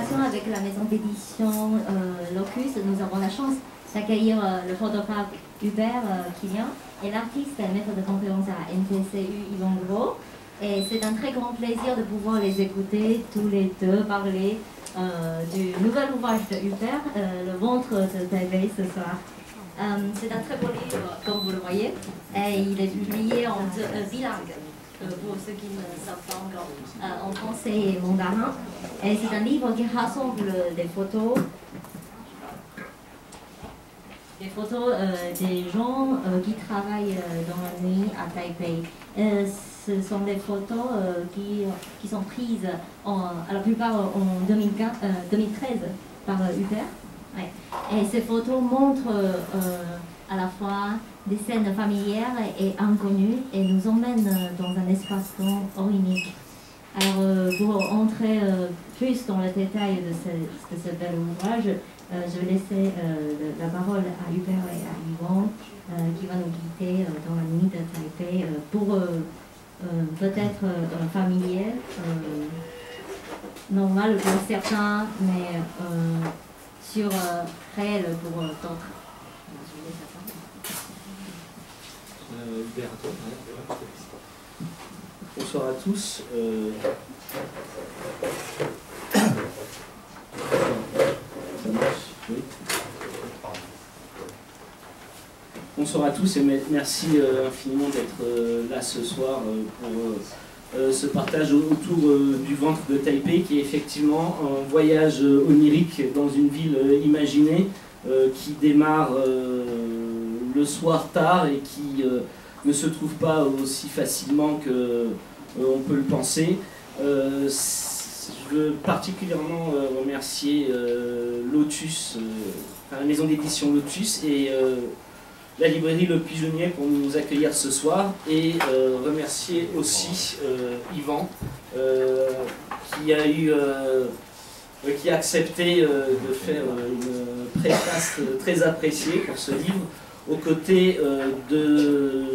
collaboration avec la maison d'édition Locus, nous avons la chance d'accueillir le photographe Hubert Kilian et l'artiste et maître de conférence à NTCU Yvan Gros. Et c'est un très grand plaisir de pouvoir les écouter tous les deux parler du nouvel ouvrage de Hubert, Le ventre de Taipei ce soir. C'est un très beau livre, comme vous le voyez, et il est publié en bilingue, pour ceux qui ne savent pas encore, en français et mandarin. Et c'est un livre qui rassemble des photos des gens qui travaillent dans la nuit à Taipei. Ce sont des photos qui sont prises à la plupart en 2013 par Hubert. Ouais. Et ces photos montrent à la fois des scènes familières et inconnues et nous emmènent dans un espace-temps unique. Alors, pour entrer plus dans le détail de ce bel ouvrage, je vais laisser la parole à Hubert et à Yvan qui va nous guider dans la nuit de Taipei pour peut-être familier, normal pour certains, mais sur réel pour d'autres. Bonsoir à tous. Bonsoir à tous et merci infiniment d'être là ce soir pour ce partage autour du ventre de Taipei, qui est effectivement un voyage onirique dans une ville imaginée qui démarre le soir tard et qui ne se trouve pas aussi facilement qu'on peut le penser. Je veux particulièrement remercier Lotus, la maison d'édition Lotus et la librairie Le Pigeonnier pour nous accueillir ce soir, et remercier aussi Yvan qui a accepté de faire une préface très appréciée pour ce livre, aux côtés de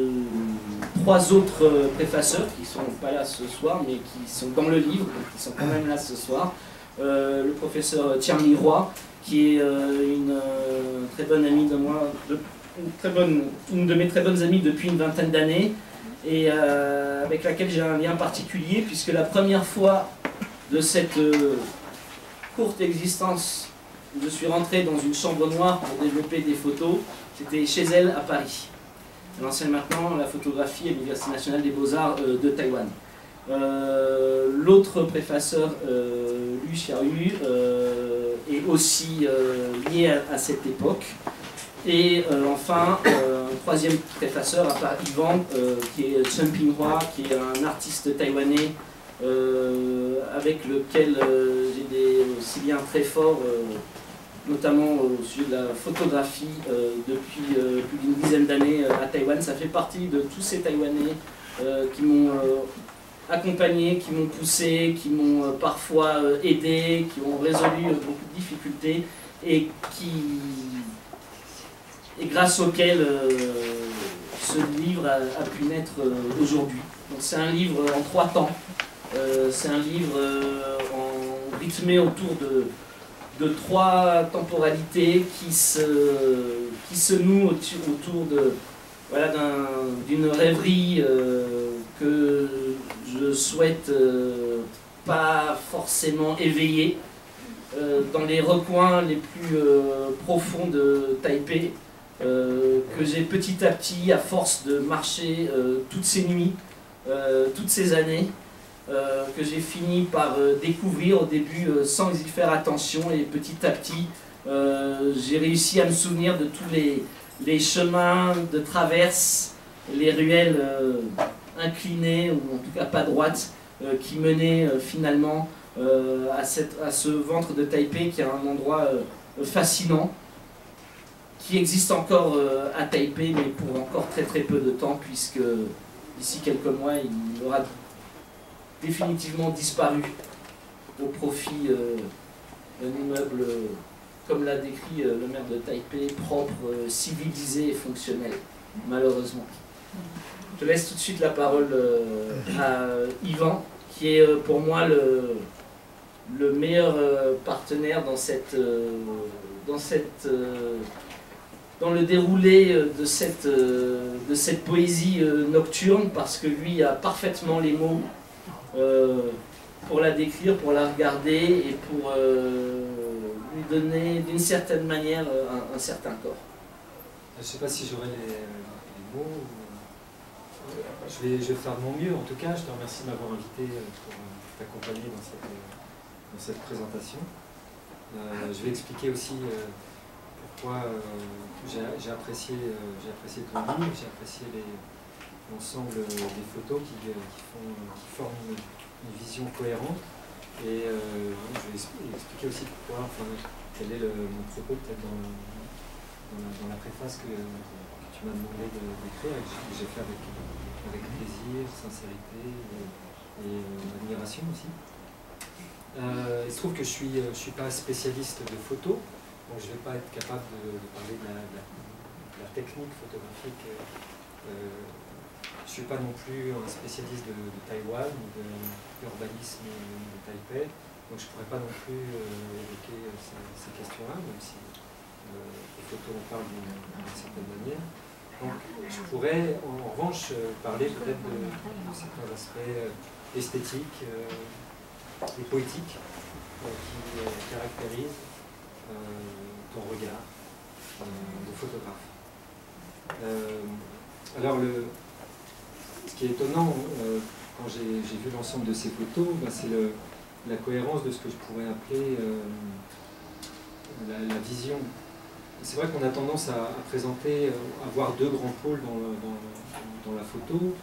3 autres préfaceurs qui ne sont pas là ce soir, mais qui sont dans le livre, qui sont quand même là ce soir. Le professeur Thierry Roy, qui est une très bonne amie de moi, une de mes très bonnes amies depuis une vingtaine d'années, et avec laquelle j'ai un lien particulier, puisque la première fois de cette courte existence où je suis rentré dans une chambre noire pour développer des photos, c'était chez elle à Paris. Elle enseigne maintenant la photographie à l'Université nationale des beaux-arts de Taïwan. L'autre préfaceur, Lu Xiaoyu, est aussi lié à cette époque. Et enfin, un 3e préfaceur, à part Yvan, qui est Chen Pinghua, qui est un artiste taïwanais avec lequel j'ai des aussi liens très forts, notamment au sujet de la photographie depuis plus d'une dizaine d'années à Taïwan. Ça fait partie de tous ces Taïwanais qui m'ont accompagné, qui m'ont poussé, qui m'ont parfois aidé, qui ont résolu beaucoup de difficultés et grâce auquel ce livre a pu naître aujourd'hui. Donc c'est un livre en 3 temps. C'est un livre rythmé autour de 3 temporalités qui se nouent autour d'une rêverie que je souhaite pas forcément éveiller, dans les recoins les plus profonds de Taipei, que j'ai petit à petit, à force de marcher toutes ces nuits, toutes ces années, que j'ai fini par découvrir au début sans y faire attention, et petit à petit j'ai réussi à me souvenir de tous les chemins de traverse, les ruelles inclinées, ou en tout cas pas droites, qui menaient finalement à ce ventre de Taipei, qui est un endroit fascinant, qui existe encore à Taipei, mais pour encore très très peu de temps, puisque d'ici quelques mois il aura définitivement disparu au profit d'un immeuble, comme l'a décrit le maire de Taipei, propre, civilisé et fonctionnel, malheureusement. Je laisse tout de suite la parole à Yvan, qui est pour moi le meilleur partenaire dans le déroulé de cette poésie nocturne, parce que lui a parfaitement les mots pour la décrire, pour la regarder et pour lui donner d'une certaine manière un certain corps. Je ne sais pas si j'aurai les mots. Je vais faire de mon mieux. En tout cas, je te remercie de m'avoir invité pour t'accompagner dans cette présentation. Je vais expliquer aussi pourquoi j'ai apprécié ton livre, j'ai apprécié l'ensemble des photos qui forment une vision cohérente. Et je vais expliquer aussi pourquoi, enfin, quel est mon propos peut-être dans la préface que tu m'as demandé d'écrire et que j'ai fait avec plaisir, sincérité et admiration aussi. Il se trouve que je suis pas spécialiste de photo, donc je ne vais pas être capable de parler de la technique photographique. Je ne suis pas non plus un spécialiste de Taïwan ou de l'urbanisme de Taipei, donc je ne pourrais pas non plus évoquer ces questions-là, même si les photos en parlent d'une certaine manière. Donc je pourrais en revanche parler peut-être de certains aspects esthétiques et poétiques qui caractérisent ton regard de photographe. Alors ce qui est étonnant quand j'ai vu l'ensemble de ces photos, c'est la cohérence de ce que je pourrais appeler la vision. C'est vrai qu'on a tendance à présenter, à voir deux grands pôles dans la photo.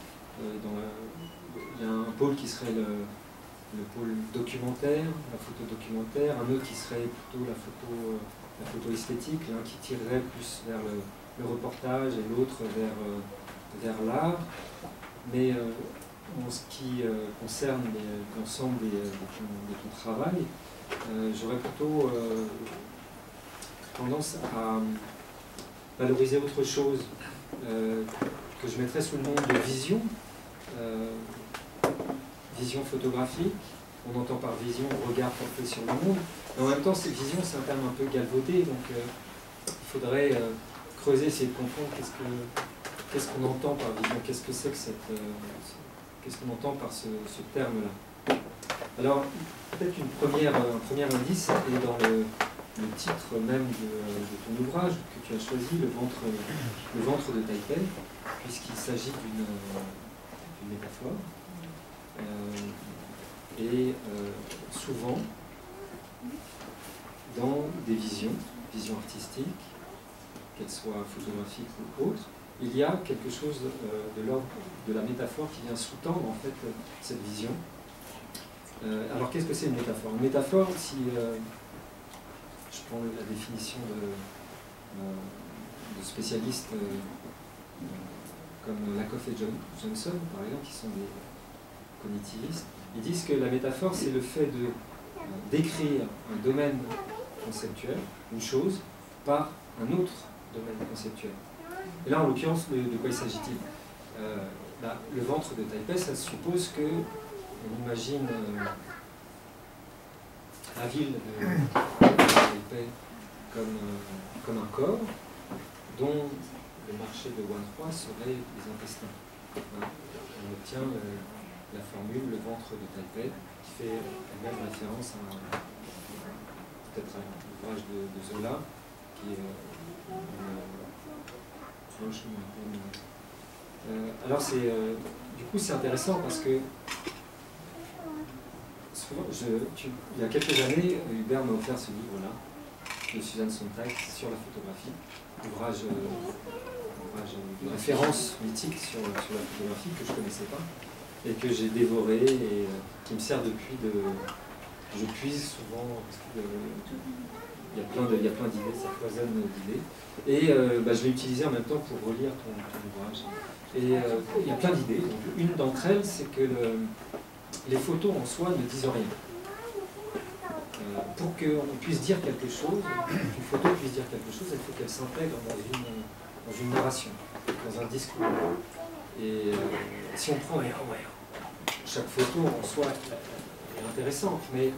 Il y a un pôle qui serait le pôle documentaire, la photo documentaire, un autre qui serait plutôt la photo esthétique, l'un qui tirerait plus vers le reportage et l'autre vers l'art. Mais en ce qui concerne l'ensemble de ton travail, j'aurais plutôt tendance à valoriser autre chose que je mettrais sous le nom de vision, vision photographique. On entend par vision regard porté sur le monde, mais en même temps cette vision c'est un terme un peu galvaudé, donc il faudrait creuser, essayer de comprendre qu'est-ce qu'on entend par vision, qu'est-ce que c'est que qu'est-ce qu'on entend par ce terme-là. Alors peut-être un premier indice est dans le titre même de ton ouvrage que tu as choisi, le ventre de Taipei, puisqu'il s'agit d'une métaphore. Souvent, dans des visions artistiques, qu'elles soient photographiques ou autres, il y a quelque chose de l'ordre de la métaphore qui vient sous-tendre en fait cette vision. Alors qu'est-ce que c'est une métaphore? Une métaphore, si je prends la définition de spécialistes comme Lakoff et Johnson, par exemple, qui sont des cognitivistes, ils disent que la métaphore, c'est le fait de décrire un domaine conceptuel, une chose, par un autre domaine conceptuel. Et là, en l'occurrence, de quoi il s'agit-il? Le ventre de Taipei, ça suppose qu'on imagine la ville de Taipei comme un corps dont le marché de Wan-3 serait les intestins. On obtient la formule le ventre de Taipei, qui fait elle-même référence à peut-être un ouvrage de Zola, qui est alors du coup c'est intéressant parce que souvent, il y a quelques années, Hubert m'a offert ce livre-là, de Suzanne Sontag, sur la photographie, ouvrage de référence mythique sur la photographie que je ne connaissais pas et que j'ai dévoré et qui me sert depuis de... Je puise souvent parce que il y a plein d'idées, ça foisonne d'idées. Et je l'ai utilisé en même temps pour relire ton ouvrage. Et il y a plein d'idées. Une d'entre elles, c'est que les photos en soi ne disent rien. Pour qu'on puisse dire quelque chose, qu'une photo puisse dire quelque chose, il faut qu'elle s'intègre dans une narration, dans un discours. Et si on prend chaque photo en soi est intéressante, mais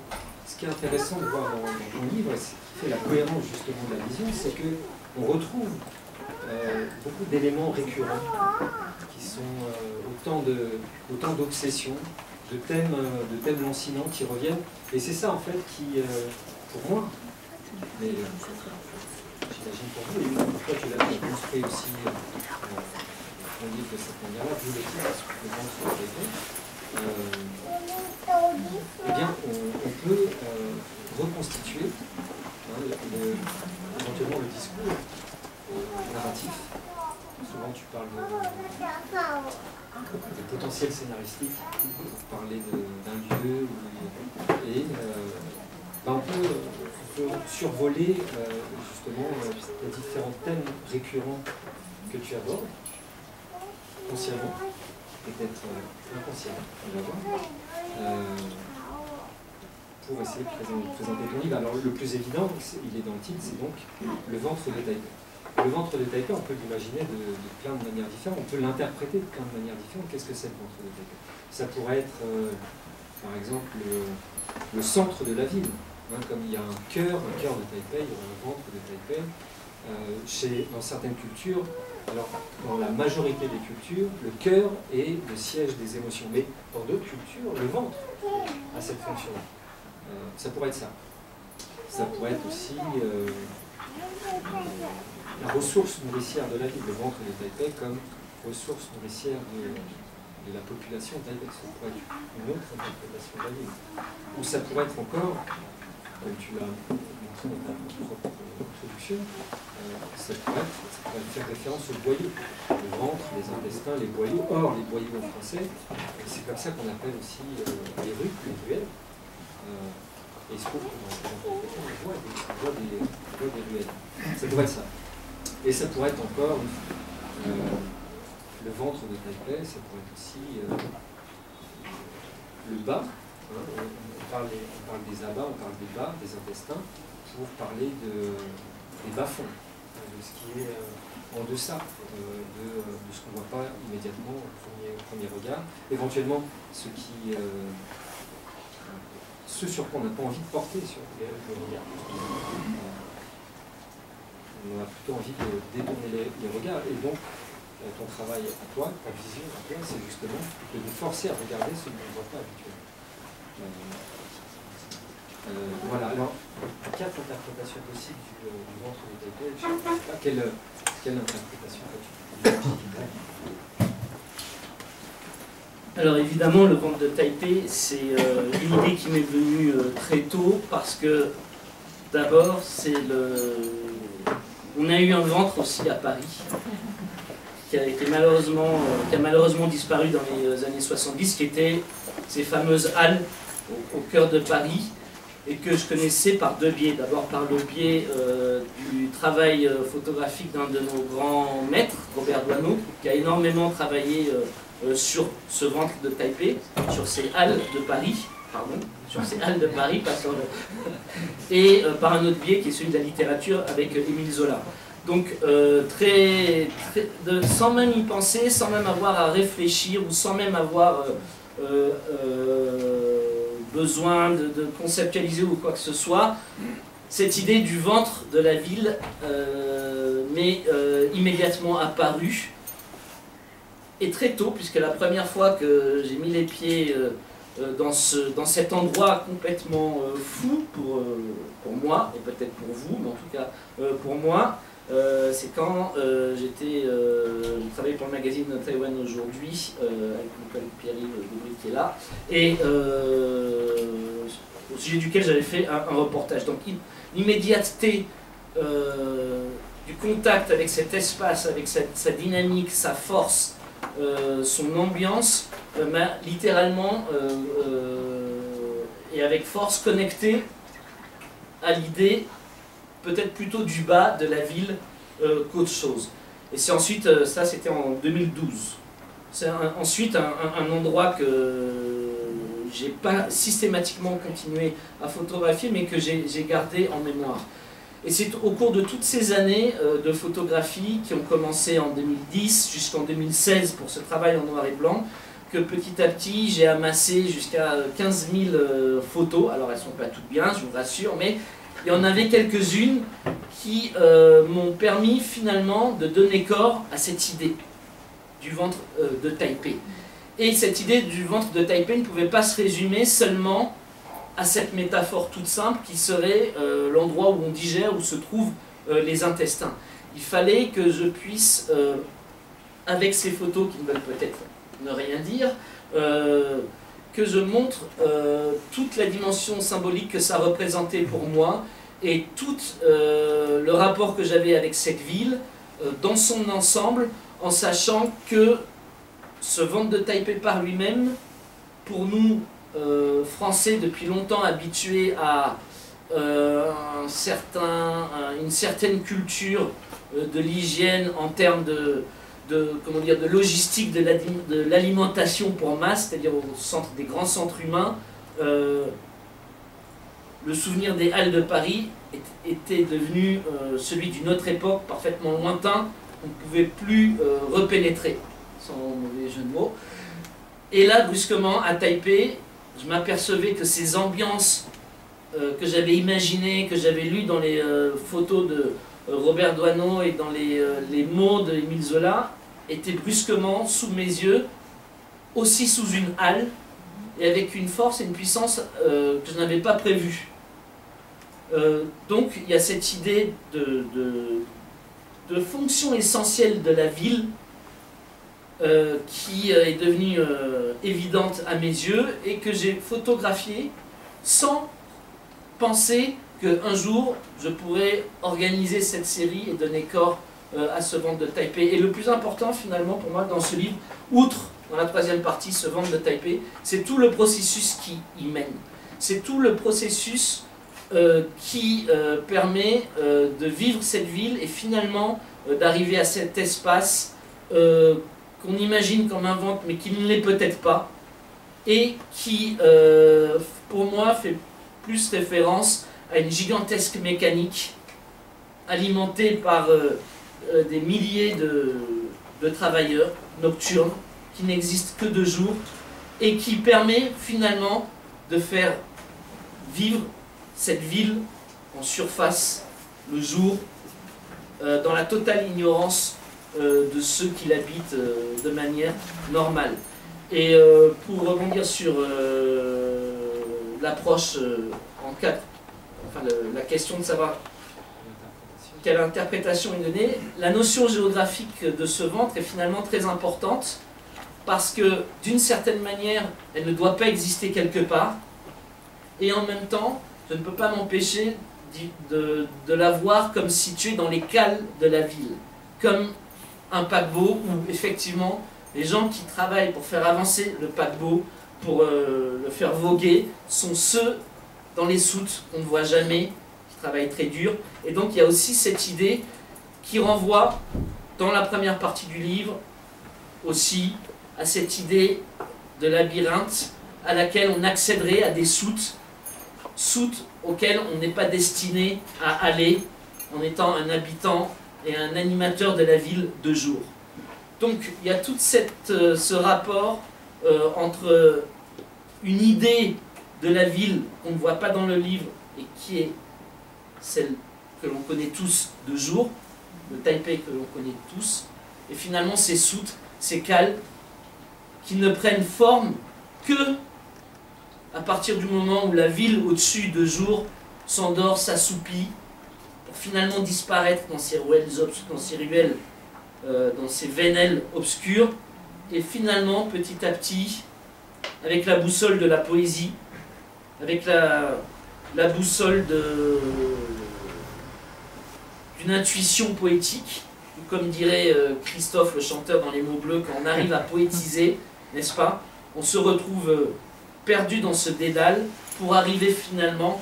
ce qui est intéressant de voir dans ton livre, ce qui fait la cohérence justement de la vision, c'est qu'on retrouve beaucoup d'éléments récurrents qui sont autant d'obsessions, de thèmes lancinants qui reviennent. Et c'est ça en fait qui, pour moi, mais j'imagine pour vous, et toi tu l'as construit aussi ton livre de cette manière-là, vu le titre, le ventre de eh bien, on peut reconstituer éventuellement le discours narratif. Souvent tu parles de potentiel scénaristique pour parler d'un lieu, et on peut survoler justement les différents thèmes récurrents que tu abordes, consciemment, peut-être inconsciemment, on va voir, pour essayer de présenter ton livre. Alors le plus évident, il est dans le titre, c'est donc le ventre de Taipei. Le ventre de Taipei, on peut l'imaginer de plein de manières différentes, on peut l'interpréter de plein de manières différentes. Qu'est-ce que c'est le ventre de Taipei? Ça pourrait être, par exemple, le centre de la ville. Hein, comme il y a un cœur de Taipei, il y a un ventre de Taipei. Dans certaines cultures, alors dans la majorité des cultures, le cœur est le siège des émotions. Mais dans d'autres cultures, le ventre a cette fonction-là. Ça pourrait être ça. Ça pourrait être aussi la ressource nourricière de la ville, le ventre de Taipei comme ressource nourricière de la population de Taipei. Ça pourrait être une autre interprétation de la ville. Ou ça pourrait être encore, comme tu l'as montré dans ta propre introduction, ça pourrait faire référence aux boyaux. Le ventre, les intestins, les boyaux. Or, les boyaux en français, c'est comme ça qu'on appelle aussi les rues, les ruelles. Et il se trouve que dans on voit des ruelles. Ça pourrait être ça. Et ça pourrait être encore le ventre de Taipei, ça pourrait être aussi le bas. Hein, on parle des abats, on parle des bas, des intestins, pour parler des bas-fonds, de ce qui est en deçà de ce qu'on ne voit pas immédiatement au premier regard. Éventuellement, ce sur quoi on n'a pas envie de porter sur le regard. On a plutôt envie de détourner les regards. Et donc, ton travail à toi, ta vision à toi, c'est justement de nous forcer à regarder ce qu'on ne voit pas habituellement. Voilà, alors, 4 interprétations possibles du ventre de Taipei. Je ne sais pas quelle interprétation as-tu? Alors évidemment, le ventre de Taipei, c'est une idée qui m'est venue très tôt, parce que d'abord, on a eu un ventre aussi à Paris, qui a malheureusement disparu dans les années 70, qui était ces fameuses halles au cœur de Paris, et que je connaissais par deux biais. D'abord par le biais du travail photographique d'un de nos grands maîtres, Robert Doisneau, qui a énormément travaillé sur ce ventre de Taipei, sur ces halles de Paris, pas sur le... et par un autre biais qui est celui de la littérature avec Émile Zola. Donc sans même y penser, sans même avoir à réfléchir, ou sans même avoir besoin de conceptualiser ou quoi que ce soit, cette idée du ventre de la ville m'est immédiatement apparue. Et très tôt, puisque la première fois que j'ai mis les pieds dans cet endroit complètement fou pour moi, et peut-être pour vous, mais en tout cas pour moi, c'est quand j'ai travaillé pour le magazine Taïwan aujourd'hui, avec mon collègue Pierre-Yves Debré qui est là, et au sujet duquel j'avais fait un reportage. Donc l'immédiateté du contact avec cet espace, avec sa dynamique, sa force, son ambiance, m'a littéralement et avec force connecté à l'idée peut-être plutôt du bas de la ville qu'autre chose. Et c'est ensuite, ça c'était en 2012, c'est ensuite un endroit que j'ai pas systématiquement continué à photographier, mais que j'ai gardé en mémoire. Et c'est au cours de toutes ces années de photographie, qui ont commencé en 2010 jusqu'en 2016 pour ce travail en noir et blanc, que petit à petit j'ai amassé jusqu'à 15 000 photos. Alors elles ne sont pas toutes bien, je vous rassure, mais il y en avait quelques-unes qui m'ont permis finalement de donner corps à cette idée du ventre de Taipei. Et cette idée du ventre de Taipei ne pouvait pas se résumer seulement à cette métaphore toute simple qui serait l'endroit où on digère, où se trouvent les intestins. Il fallait que je puisse, avec ces photos qui ne veulent peut-être ne rien dire, que je montre toute la dimension symbolique que ça représentait pour moi et tout le rapport que j'avais avec cette ville dans son ensemble, en sachant que ce ventre de Taipei par lui-même, pour nous Français depuis longtemps habitués à une certaine culture de l'hygiène en termes comment dire, de logistique de l'alimentation pour masse, c'est-à-dire des grands centres humains, le souvenir des Halles de Paris était devenu celui d'une autre époque parfaitement lointain, on ne pouvait plus repénétrer, sans mauvais jeu de mots. Et là, brusquement, à Taipei, je m'apercevais que ces ambiances que j'avais imaginées, que j'avais lues dans les photos de Robert Doisneau et dans les mots de Émile Zola, étaient brusquement sous mes yeux, aussi sous une halle, et avec une force et une puissance que je n'avais pas prévues. Donc il y a cette idée de fonction essentielle de la ville qui est devenue évidente à mes yeux et que j'ai photographiée sans penser qu'un jour je pourrais organiser cette série et donner corps à ce ventre de Taipei. Et le plus important finalement pour moi dans ce livre, outre dans la troisième partie ce ventre de Taipei, c'est tout le processus qui y mène. C'est tout le processus qui permet de vivre cette ville et finalement d'arriver à cet espace qu'on imagine comme un ventre mais qui ne l'est peut-être pas et qui pour moi fait plus référence à une gigantesque mécanique alimentée par des milliers de travailleurs nocturnes qui n'existent que de jour et qui permet finalement de faire vivre cette ville en surface le jour dans la totale ignorance de ceux qui l'habitent de manière normale. Et pour rebondir sur l'approche en quatre, enfin la question de savoir quelle interprétation est donnée, la notion géographique de ce ventre est finalement très importante parce que d'une certaine manière elle ne doit pas exister quelque part et en même temps je ne peux pas m'empêcher de la voir comme située dans les cales de la ville, comme un paquebot où effectivement les gens qui travaillent pour faire avancer le paquebot, pour le faire voguer, sont ceux dans les soutes qu'on ne voit jamais, qui travaillent très dur. Et donc il y a aussi cette idée qui renvoie dans la première partie du livre aussi à cette idée de labyrinthe à laquelle on accéderait à des soutes auxquelles on n'est pas destiné à aller en étant un habitant et un animateur de la ville de jour. Donc il y a tout ce rapport entre une idée de la ville qu'on ne voit pas dans le livre et qui est celle que l'on connaît tous de jour, le Taipei que l'on connaît tous, et finalement ces soutes, ces cales qui ne prennent forme que à partir du moment où la ville au-dessus de jour s'endort, s'assoupit, pour finalement disparaître dans ces ruelles, dans ces vénelles obscures, et finalement, petit à petit, avec la boussole de la poésie, avec la boussole d'une intuition poétique, comme dirait Christophe le chanteur dans Les Mots Bleus, quand on arrive à poétiser, n'est-ce pas, on se retrouve perdu dans ce dédale pour arriver finalement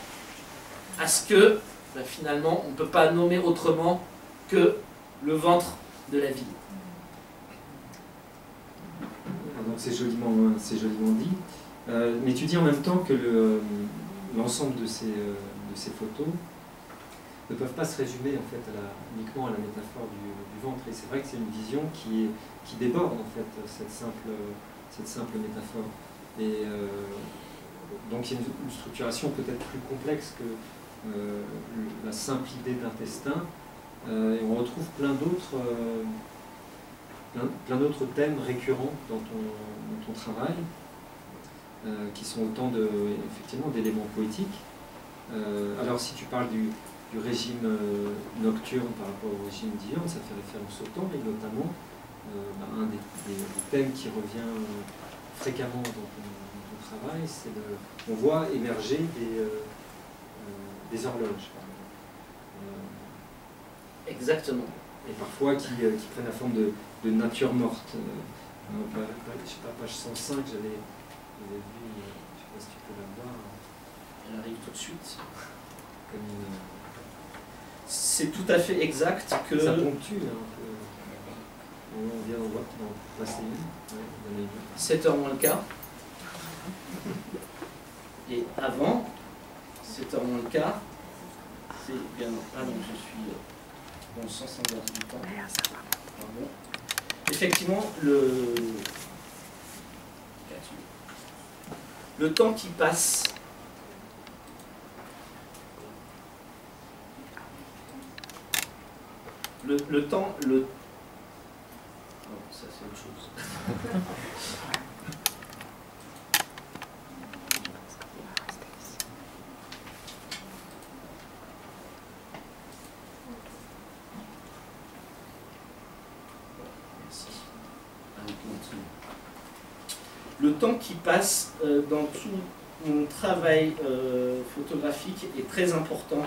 à ce que, finalement, on ne peut pas nommer autrement que le ventre de la ville. Donc c'est joliment dit. Mais tu dis en même temps que l'ensemble de ces photos ne peuvent pas se résumer en fait uniquement à la métaphore du ventre. Et c'est vrai que c'est une vision qui déborde en fait cette simple cette simple métaphore. Et donc il y a une structuration peut-être plus complexe que la simple idée d'intestin. Et on retrouve plein d'autres thèmes récurrents dans ton travail, qui sont autant effectivement d'éléments poétiques. Alors si tu parles du régime nocturne par rapport au régime diurne, ça fait référence au temps, et notamment un des thèmes qui revient fréquemment dans ton travail, c'est on voit émerger des horloges. Exactement. Et parfois qui prennent la forme de nature morte. Je sais pas, page 105, j'avais vu, je sais pas si tu peux la voir. Elle arrive tout de suite. Comme c'est tout à fait exact que... Ça ponctue un peu. On vient d'en passer une. Ouais, 7h moins le quart. Et avant, 7h moins le quart, c'est bien... Ah non, je suis dans le sens inverse du temps. Pardon. Effectivement, le temps qui passe... Le temps... Non, ça c'est autre chose. Le temps qui passe dans tout mon travail photographique est très important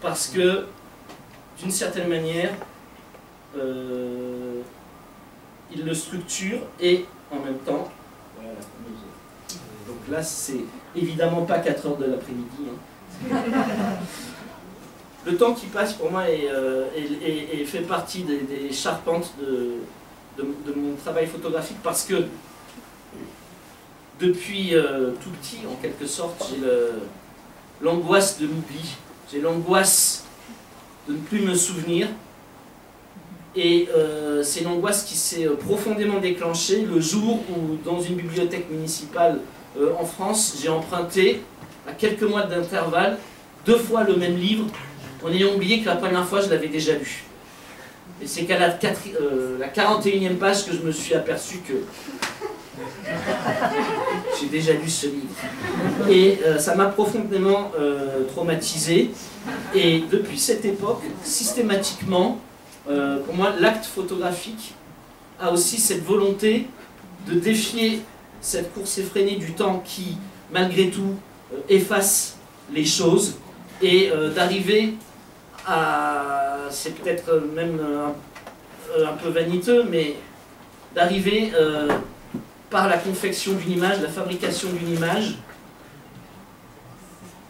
parce que, d'une certaine manière, il le structure et en même temps, voilà, donc là c'est évidemment pas 4 heures de l'après-midi. Hein. Le temps qui passe pour moi fait partie des charpentes de mon travail photographique parce que depuis tout petit, en quelque sorte, j'ai l'angoisse de l'oubli, j'ai l'angoisse de ne plus me souvenir. Et c'est une angoisse qui s'est profondément déclenchée le jour où, dans une bibliothèque municipale en France, j'ai emprunté, à quelques mois d'intervalle, 2 fois le même livre, en ayant oublié que la première fois, je l'avais déjà lu. Et c'est qu'à la 41e page que je me suis aperçu que j'ai déjà lu ce livre. Et ça m'a profondément traumatisé. Et depuis cette époque, systématiquement, pour moi, l'acte photographique a aussi cette volonté de défier cette course effrénée du temps qui, malgré tout, efface les choses et d'arriver à, c'est peut-être même un peu vaniteux, mais d'arriver par la confection d'une image, la fabrication d'une image,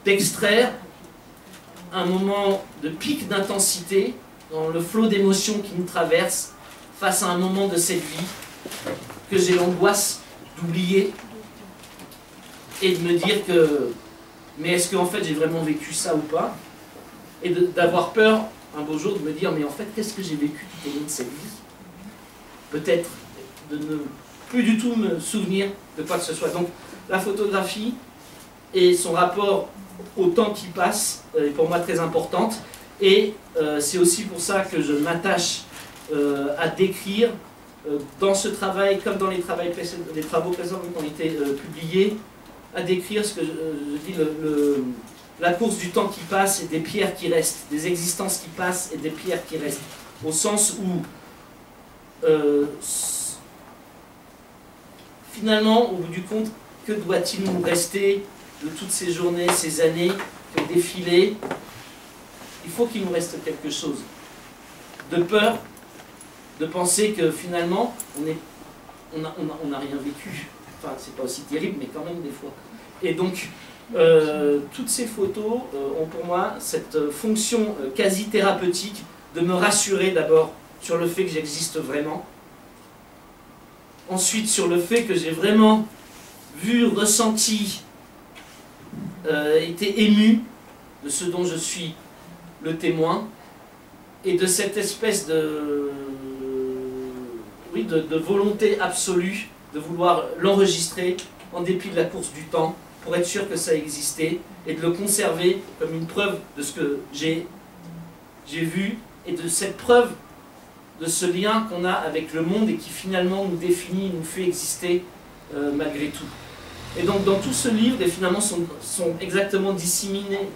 d'extraire un moment de pic d'intensité dans le flot d'émotions qui nous traverse face à un moment de cette vie que j'ai l'angoisse d'oublier et de me dire que mais est-ce qu'en fait j'ai vraiment vécu ça ou pas, et d'avoir peur un beau jour de me dire mais en fait qu'est-ce que j'ai vécu tout au long de cette vie, peut-être de ne plus du tout me souvenir de quoi que ce soit. Donc la photographie et son rapport au temps qui passe est pour moi très importante. Et c'est aussi pour ça que je m'attache à décrire dans ce travail, comme dans les travaux précédents qui ont été publiés, à décrire ce que je dis, la course du temps qui passe et des pierres qui restent, des existences qui passent et des pierres qui restent. Au sens où, finalement, au bout du compte, que doit-il nous rester de toutes ces journées, ces années qui ont défilé? Il faut qu'il nous reste quelque chose. De peur, de penser que finalement, on n'a rien vécu. Enfin, c'est pas aussi terrible, mais quand même des fois. Et donc, toutes ces photos ont pour moi cette fonction quasi thérapeutique de me rassurer d'abord sur le fait que j'existe vraiment. Ensuite, sur le fait que j'ai vraiment vu, ressenti, été ému de ce dont je suis le témoin, et de cette espèce de volonté absolue de vouloir l'enregistrer en dépit de la course du temps, pour être sûr que ça existait, et de le conserver comme une preuve de ce que j'ai vu, et de cette preuve de ce lien qu'on a avec le monde, et qui finalement nous définit, nous fait exister malgré tout. Et donc dans tout ce livre, et finalement sont exactement disséminés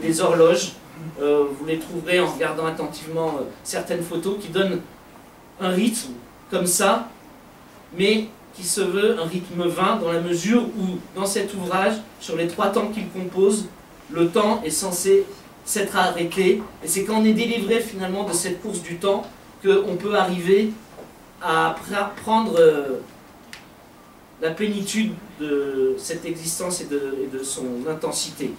des horloges. Vous les trouverez en regardant attentivement certaines photos qui donnent un rythme comme ça, mais qui se veut un rythme 20 dans la mesure où, dans cet ouvrage, sur les 3 temps qu'il compose, le temps est censé s'être arrêté, et c'est quand on est délivré finalement de cette course du temps qu'on peut arriver à prendre la plénitude de cette existence et de son intensité.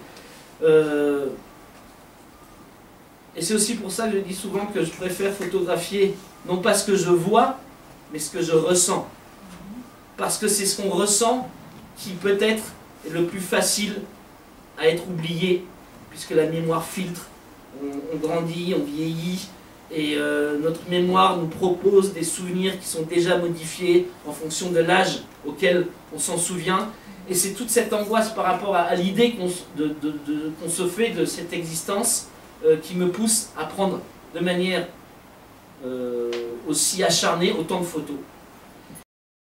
Et c'est aussi pour ça que je dis souvent que je préfère photographier non pas ce que je vois, mais ce que je ressens. Parce que c'est ce qu'on ressent qui peut-être est le plus facile à être oublié, puisque la mémoire filtre, on grandit, on vieillit, et notre mémoire nous propose des souvenirs qui sont déjà modifiés en fonction de l'âge auquel on s'en souvient. Et c'est toute cette angoisse par rapport à l'idée qu'on se fait de cette existence qui me pousse à prendre de manière aussi acharnée autant de photos.